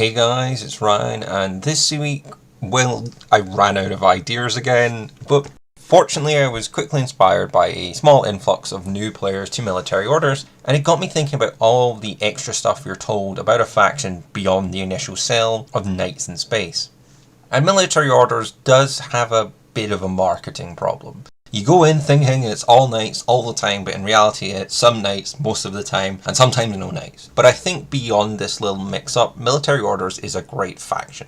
Hey guys, it's Ryan, and this week, well, I ran out of ideas again, but fortunately I was quickly inspired by a small influx of new players to military orders, and it got me thinking about all the extra stuff you're told about a faction beyond the initial sell of knights in space. And military orders does have a bit of a marketing problem. You go in thinking it's all knights all the time, but in reality it's some knights most of the time, and sometimes no knights. But I think beyond this little mix-up, military orders is a great faction.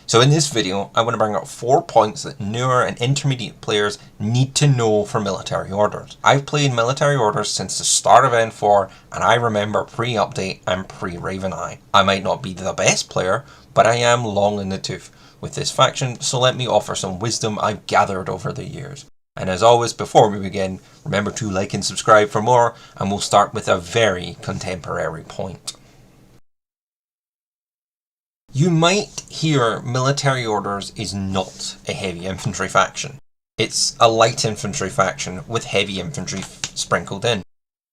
So in this video, I want to bring up 4 points that newer and intermediate players need to know for military orders. I've played military orders since the start of N4, and I remember pre-update and pre-Raven Eye. I might not be the best player, but I am long in the tooth with this faction, so let me offer some wisdom I've gathered over the years. And as always, before we begin, remember to like and subscribe for more, and we'll start with a very contemporary point. You might hear military orders is not a heavy infantry faction. It's a light infantry faction with heavy infantry sprinkled in.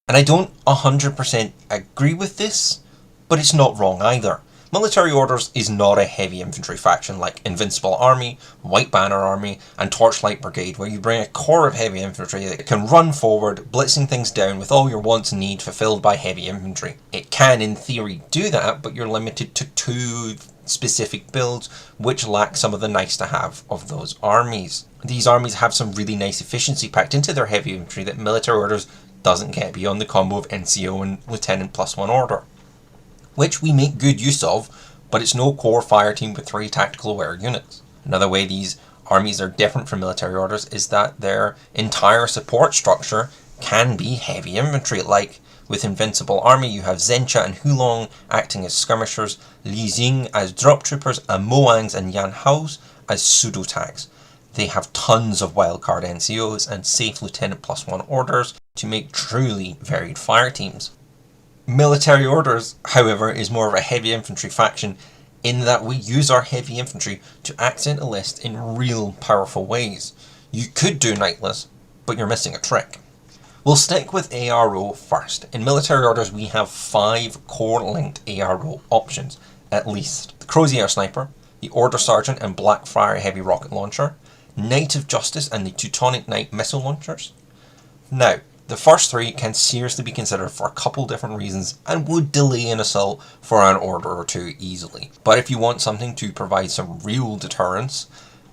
And I don't 100% agree with this, but it's not wrong either. Military Orders is not a heavy infantry faction like Invincible Army, White Banner Army, and Torchlight Brigade, where you bring a core of heavy infantry that can run forward, blitzing things down with all your wants and needs fulfilled by heavy infantry. It can, in theory, do that, but you're limited to 2 specific builds, which lack some of the nice to have of those armies. These armies have some really nice efficiency packed into their heavy infantry that Military Orders doesn't get beyond the combo of NCO and Lieutenant +1 order, which we make good use of, but it's no core fire team with 3 tactical aware units. Another way these armies are different from military orders is that their entire support structure can be heavy infantry. Like with Invincible Army, you have Zencha and Hulong acting as skirmishers, Li Xing as drop troopers, and Moangs and Yan Haos as pseudo tags. They have tons of wildcard NCOs and safe Lieutenant +1 orders to make truly varied fire teams. Military Orders, however, is more of a heavy infantry faction in that we use our heavy infantry to accent a list in real powerful ways. You could do Knightless, but you're missing a trick. We'll stick with ARO first. In Military Orders we have 5 core-linked ARO options, at least. The Crozier Sniper, the Order Sergeant and Blackfire Heavy Rocket Launcher, Knight of Justice and the Teutonic Knight Missile Launchers. Now, the first 3 can seriously be considered for a couple different reasons and would delay an assault for an order or 2 easily. But if you want something to provide some real deterrence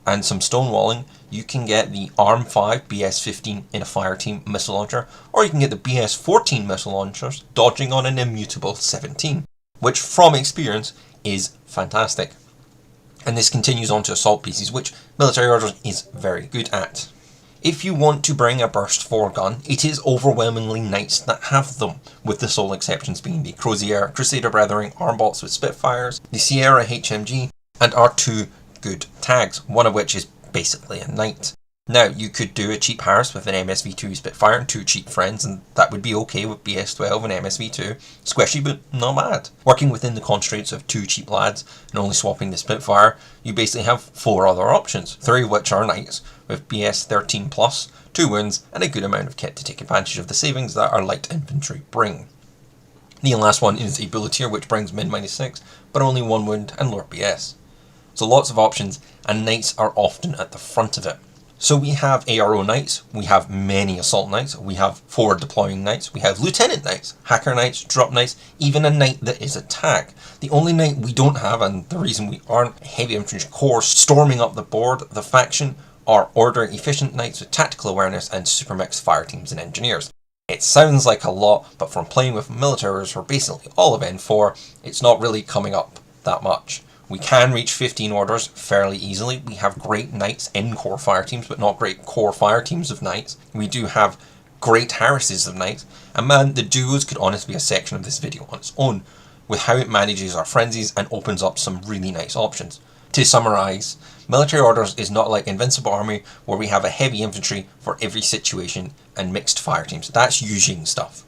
and some stonewalling, you can get the ARM 5 BS-15 in a fire team missile launcher, or you can get the BS-14 missile launchers dodging on an immutable 17, which from experience is fantastic. And this continues on to assault pieces, which Military Orders is very good at. If you want to bring a burst 4 gun, it is overwhelmingly Knights that have them, with the sole exceptions being the Crozier Crusader Brethren Armbots with Spitfires, the Sierra HMG, and our 2 good tags, one of which is basically a Knight. Now, you could do a cheap Harris with an MSV2 Spitfire and 2 cheap friends, and that would be okay with BS-12 and MSV2. Squishy, but not bad. Working within the constraints of 2 cheap lads and only swapping the Spitfire, you basically have 4 other options, 3 of which are Knights, with BS-13 plus, 2 wounds, and a good amount of kit to take advantage of the savings that our light infantry bring. The last one is a Bulletier, which brings min-6, but only 1 wound and lower BS. So lots of options, and Knights are often at the front of it. So we have ARO Knights, we have many Assault Knights, we have forward deploying Knights, we have Lieutenant Knights, Hacker Knights, Drop Knights, even a Knight that is a tag. The only Knight we don't have, and the reason we aren't heavy infantry core storming up the board, the faction, are Order Efficient Knights with Tactical Awareness and Supermix Fire Teams and Engineers. It sounds like a lot, but from playing with militaries for basically all of N4, it's not really coming up that much. We can reach 15 orders fairly easily. We have great Knights in core fire teams, but not great core fire teams of Knights. We do have great Harrises of Knights, and man, the duos could honestly be a section of this video on its own, with how it manages our frenzies and opens up some really nice options. To summarise, Military Orders is not like Invincible Army, where we have a heavy infantry for every situation and mixed fire teams. That's Yujing stuff.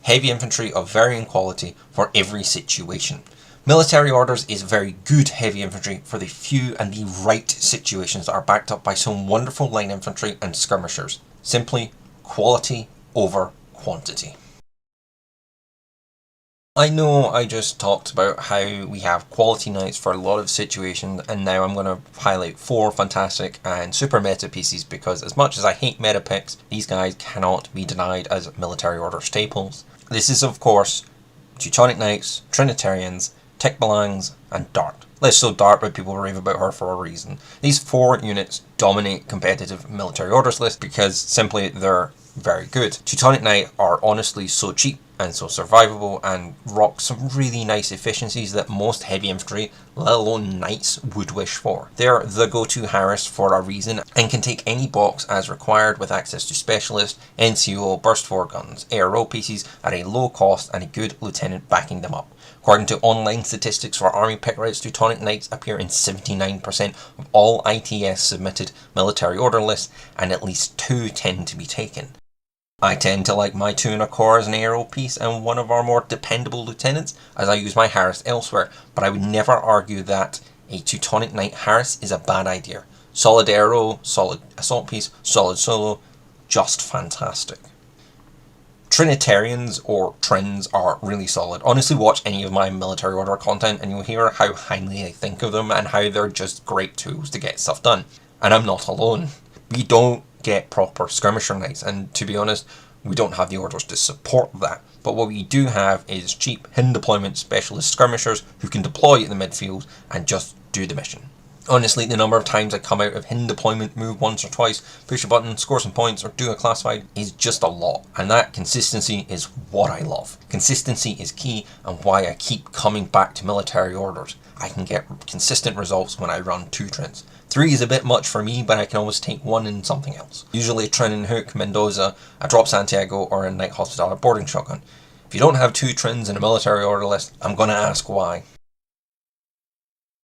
Heavy infantry of varying quality for every situation. Military Orders is very good heavy infantry for the few and the right situations that are backed up by some wonderful line infantry and skirmishers. Simply quality over quantity. I know I just talked about how we have quality knights for a lot of situations, and now I'm going to highlight 4 fantastic and super meta pieces because as much as I hate meta picks, these guys cannot be denied as military order staples. This is of course Teutonic Knights, Trinitarians, Tikbalangs, and Dart. Less so Dart, but people rave about her for a reason. These 4 units dominate competitive military orders lists because simply they're very good. Teutonic Knight are honestly so cheap and so survivable and rock some really nice efficiencies that most heavy infantry, let alone knights, would wish for. They're the go-to Harris for a reason and can take any box as required with access to specialist, NCO, burst 4 guns, ARO pieces at a low cost and a good lieutenant backing them up. According to online statistics for army pick routes, Teutonic Knights appear in 79% of all ITS submitted military order lists, and at least 2 tend to be taken. I tend to like my tuna core as an aero piece and one of our more dependable lieutenants, as I use my Harris elsewhere, but I would never argue that a Teutonic Knight Harris is a bad idea. Solid aero, solid assault piece, solid solo, just fantastic. Trinitarians, or Trins, are really solid. Honestly, watch any of my military order content and you'll hear how highly I think of them and how they're just great tools to get stuff done. And I'm not alone. We don't get proper skirmisher knights, and to be honest, we don't have the orders to support that. But what we do have is cheap hidden deployment specialist skirmishers who can deploy in the midfield and just do the mission. Honestly, the number of times I come out of hidden deployment, move once or twice, push a button, score some points, or do a classified is just a lot. And that consistency is what I love. Consistency is key and why I keep coming back to military orders. I can get consistent results when I run 2 Trins. 3 is a bit much for me, but I can always take 1 in something else. Usually a Trin and Hook, Mendoza, a Drop Santiago, or a Night Hospitaller boarding shotgun. If you don't have 2 Trins in a military order list, I'm gonna ask why.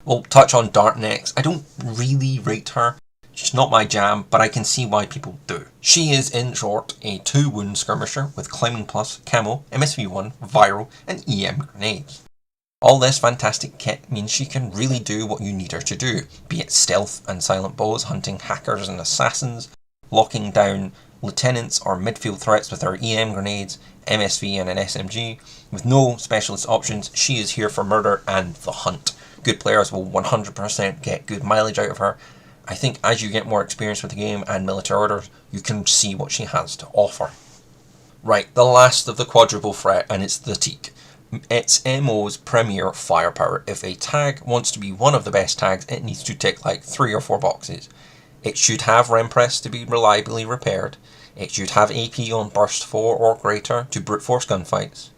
We'll touch on Dart next. I don't really rate her. She's not my jam, but I can see why people do. She is, in short, a 2-wound skirmisher with climbing plus, camo, MSV1, viral, and EM grenades. All this fantastic kit means she can really do what you need her to do, be it stealth and silent bows, hunting hackers and assassins, locking down lieutenants or midfield threats with her EM grenades, MSV and an SMG. With no specialist options, she is here for murder and the hunt. Good players will 100% get good mileage out of her. I think as you get more experience with the game and military orders, you can see what she has to offer. Right, the last of the quadruple threat, and it's the Teak. It's MO's premier firepower. If a tag wants to be one of the best tags, it needs to tick like 3 or 4 boxes. It should have Rempress to be reliably repaired. It should have AP on burst 4 or greater to brute force gunfights.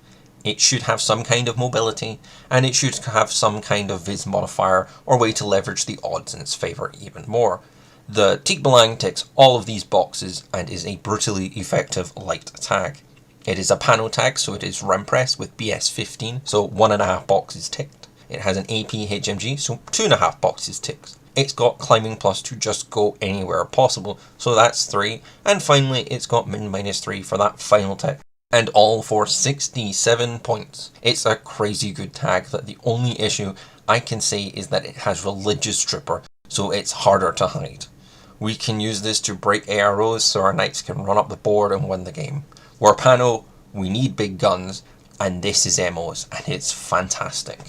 It should have some kind of mobility, and it should have some kind of Viz modifier or way to leverage the odds in its favour even more. The Tikbalang ticks all of these boxes and is a brutally effective light tag. It is a Pano tag, so it is Rempress with BS 15, so 1.5 boxes ticked. It has an AP HMG, so 2.5 boxes ticked. It's got climbing plus to just go anywhere possible, so that's 3. And finally, it's got min-3 for that final tick. And all for 67 points. It's a crazy good tag that the only issue I can say is that it has religious stripper, so it's harder to hide. We can use this to break AROs so our knights can run up the board and win the game. We're Pano, we need big guns, and this is MO's, and it's fantastic.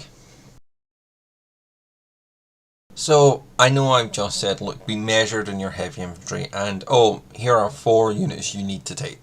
So, I know I've just said, look, be measured in your heavy infantry, and oh, here are 4 units you need to take.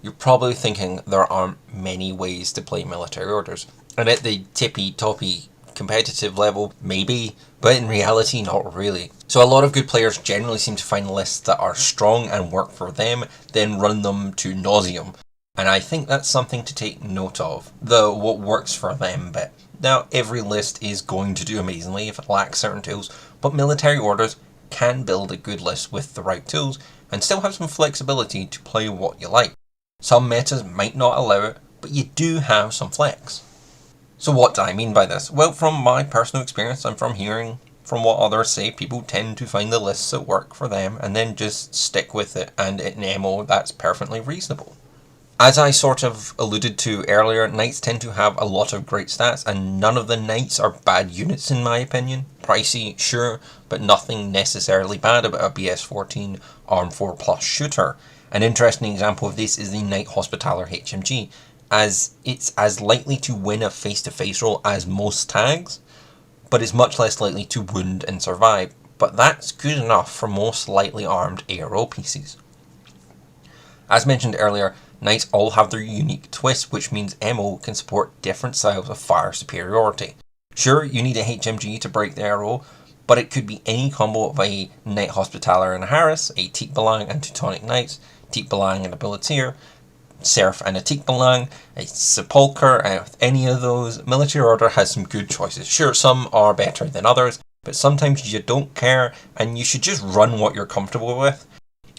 You're probably thinking there aren't many ways to play military orders. And at the tippy-toppy competitive level, maybe, but in reality, not really. So a lot of good players generally seem to find lists that are strong and work for them, then run them to nauseam. And I think that's something to take note of, the what works for them bit. Now, every list is going to do amazingly if it lacks certain tools, but military orders can build a good list with the right tools and still have some flexibility to play what you like. Some metas might not allow it, but you do have some flex. So what do I mean by this? Well, from my personal experience and from hearing from what others say, people tend to find the lists that work for them and then just stick with it, and in MO that's perfectly reasonable. As I sort of alluded to earlier, knights tend to have a lot of great stats, and none of the knights are bad units in my opinion. Pricey, sure, but nothing necessarily bad about a BS 14 Arm 4 Plus shooter. An interesting example of this is the Night Hospitaller HMG. as it's as likely to win a face-to-face roll as most tags, but is much less likely to wound and survive. But that's good enough for most lightly armed ARO pieces. As mentioned earlier, knights all have their unique twists, which means MO can support different styles of fire superiority. Sure, you need a HMG to break the arrow, but it could be any combo of a Knight Hospitaller and a Harris, a Teak Balang and Teutonic Knights, Teak Balang and a Billeteer, Serf and a Teak Balang, a Sepulchre, and with any of those, Military Order has some good choices. Sure, some are better than others, but sometimes you don't care and you should just run what you're comfortable with,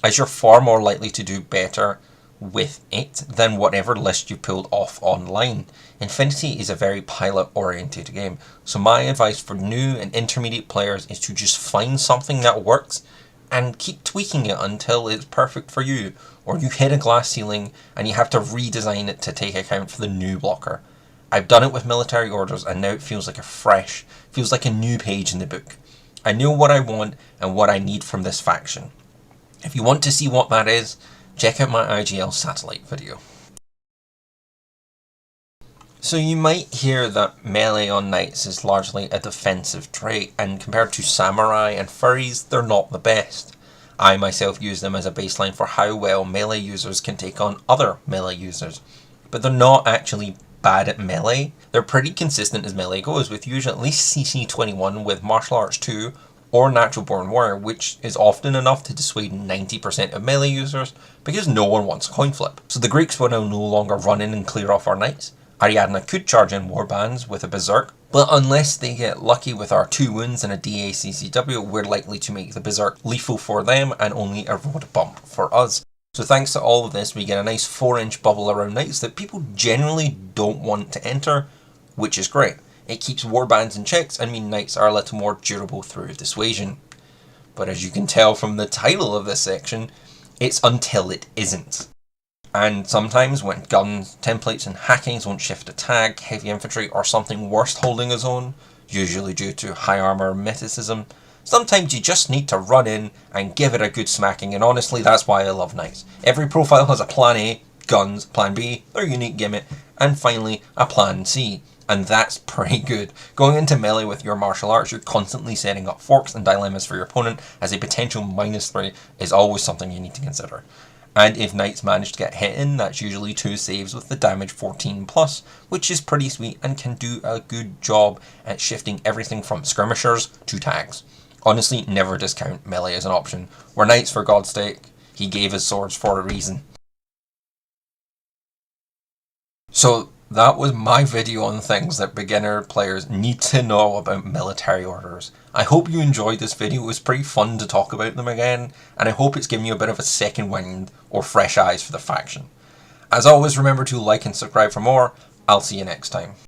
as you're far more likely to do better with it than whatever list you pulled off online. Infinity is a very pilot oriented game, so my advice for new and intermediate players is to just find something that works and keep tweaking it until it's perfect for you, or you hit a glass ceiling and you have to redesign it to take account for the new blocker. I've done it with Military Orders and now it feels like feels like a new page in the book. I know what I want and what I need from this faction. If you want to see what that is, check out my IGL satellite video. So you might hear that melee on knights is largely a defensive trait, and compared to samurai and furries, they're not the best. I myself use them as a baseline for how well melee users can take on other melee users, but they're not actually bad at melee. They're pretty consistent as melee goes, with usually at least CC 21 with Martial Arts 2 or Natural Born Warrior, which is often enough to dissuade 90% of melee users because no one wants a coin flip. So the Greeks will now no longer run in and clear off our knights. Ariadne could charge in warbands with a Berserk, but unless they get lucky with our 2 wounds and a DACCW, we're likely to make the Berserk lethal for them and only a road bump for us. So thanks to all of this, we get a nice 4-inch bubble around knights that people generally don't want to enter, which is great. It keeps warbands in checks and means knights are a little more durable through dissuasion. But as you can tell from the title of this section, it's until it isn't. And sometimes when guns, templates and hackings won't shift a tag, heavy infantry or something worse holding a zone, usually due to high armor mythicism, sometimes you just need to run in and give it a good smacking, and honestly that's why I love knights. Every profile has a plan A, guns, plan B, their unique gimmick, and finally a plan C. And that's pretty good. Going into melee with your martial arts, you're constantly setting up forks and dilemmas for your opponent, as a potential -3 is always something you need to consider. And if knights manage to get hit in, that's usually 2 saves with the damage 14+, which is pretty sweet and can do a good job at shifting everything from skirmishers to tags. Honestly, never discount melee as an option. We're knights for God's sake. He gave us swords for a reason. So that was my video on things that beginner players need to know about military orders. I hope you enjoyed this video. It was pretty fun to talk about them again, and I hope it's given you a bit of a second wind or fresh eyes for the faction. As always, remember to like and subscribe for more. I'll see you next time.